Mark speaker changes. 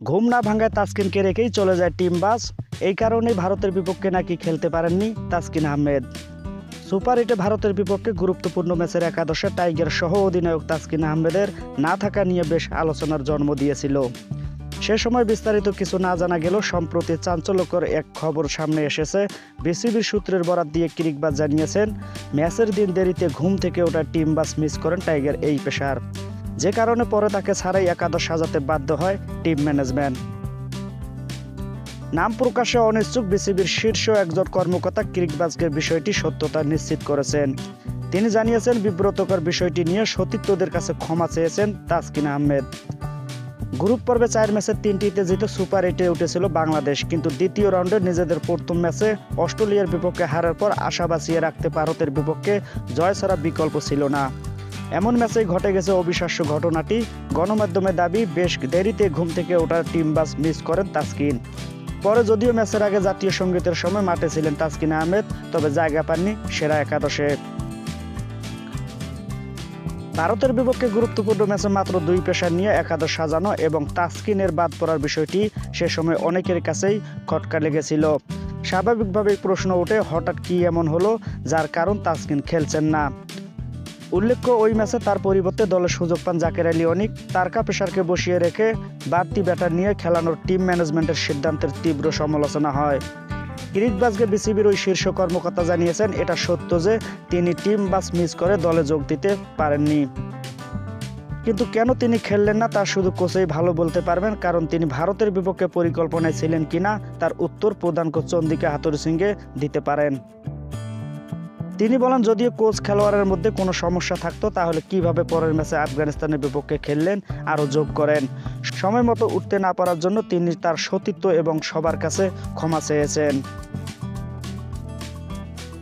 Speaker 1: ঘুম না ভাঙায় তাসকিনকে রেখেই চলে যায় টিম বাস। এই কারণেই ভারতের বিপক্ষে নাকি খেলতে পারেননি তাসকিন আহমেদ। সুপার এইটে ভারতের বিপক্ষে গুরুত্বপূর্ণ ম্যাচের একাদশে টাইগার সহ অধিনায়ক তাসকিন আহমেদের না থাকা নিয়ে বেশ আলোচনার জন্ম দিয়েছিল। সে সময় বিস্তারিত কিছু না জানা গেলেও সম্প্রতি চাঞ্চল্যকর এক খবর সামনে এসেছে। বিসিবির সূত্রের বরাত দিয়ে ক্রিকবাজ জানিয়েছেন, ম্যাচের দিন দেরিতে ঘুম থেকে ওঠা টিম বাস মিস করেন টাইগার এই পেসার, যে কারণে পরে তাকে ছাড়াই একাদশ সাজাতে বাধ্য হয় টিম ম্যানেজমেন্ট। নাম প্রকাশে অনিচ্ছুক বিসিবির শীর্ষ একজন কর্মকর্তা ক্রিকবাজকে বিষয়টি সত্যতা নিশ্চিত করেছেন। তিনি জানিয়েছেন, বিব্রতকর বিষয়টি নিয়ে সতীর্থদের কাছে ক্ষমা চেয়েছেন তাসকিন আহমেদ। গ্রুপ পর্বে 4 ম্যাচের 3টিতে জিতে সুপার এইটে উঠেছিল বাংলাদেশ, কিন্তু দ্বিতীয় রাউন্ডে নিজেদের প্রথম ম্যাচে অস্ট্রেলিয়ার বিপক্ষে হারার পর আশা বাঁচিয়ে রাখতে ভারতের বিপক্ষে জয় ছাড়া বিকল্প ছিল না। এমন ম্যাচেই ঘটে গেছে অবিশ্বাস্য ঘটনাটি। গণমাধ্যমের দাবি, বেশ দেরিতে ঘুম থেকে ওঠার টিম বাস মিস করেন তাসকিন। পরে যদিও ম্যাচের আগে জাতীয় সঙ্গীতের সময় মাঠে ছিলেন তাসকিন আহমেদ, তবে জায়গা পাননি সেরা একাদশে। ভারতের বিপক্ষে গুরুত্বপূর্ণ ম্যাচে মাত্র 2 পেসার নিয়ে একাদশ সাজানো এবং তাসকিনের বাদ পড়ার বিষয়টি সে সময় অনেকের কাছেই খটকা লেগেছিল। স্বাভাবিকভাবেই প্রশ্ন ওঠে, হঠাৎ কি এমন হলো যার কারণ তাসকিন খেলছেন না। উল্লেখ্য, ওই ম্যাচে তার পরিবর্তে দলের সুযোগ পান জাকের আলী অনিক। তারকা পেসারকে বসিয়ে রেখে বাড়তি ব্যাটার নিয়ে খেলানোর টিম ম্যানেজমেন্টের সিদ্ধান্তের তীব্র সমালোচনা হয়। ক্রিকবাজকে বিসিবির ওই শীর্ষ কর্মকর্তা জানিয়েছেন, এটা সত্য যে তিনি টিম বাস মিস করে দলে যোগ দিতে পারেননি, কিন্তু কেন তিনি খেললেন না তা শুধু কোচই ভালো বলতে পারবেন, কারণ তিনি ভারতের বিপক্ষে পরিকল্পনায় ছিলেন কিনা তার উত্তর প্রধান কোচ চন্দিকা হাথুরুসিংহে দিতে পারেন। তিনি বলেন, যদিও কোচ খেলোয়াড়ের মধ্যে কোনো সমস্যা থাকতো তাহলে কিভাবে পরের ম্যাচে আফগানিস্তানের বিপক্ষে খেললেন আরও যোগ করেন। সময় মতো উঠতে না পারার জন্য তিনি তার সতীর্থ এবং সবার কাছে ক্ষমা চেয়েছেন।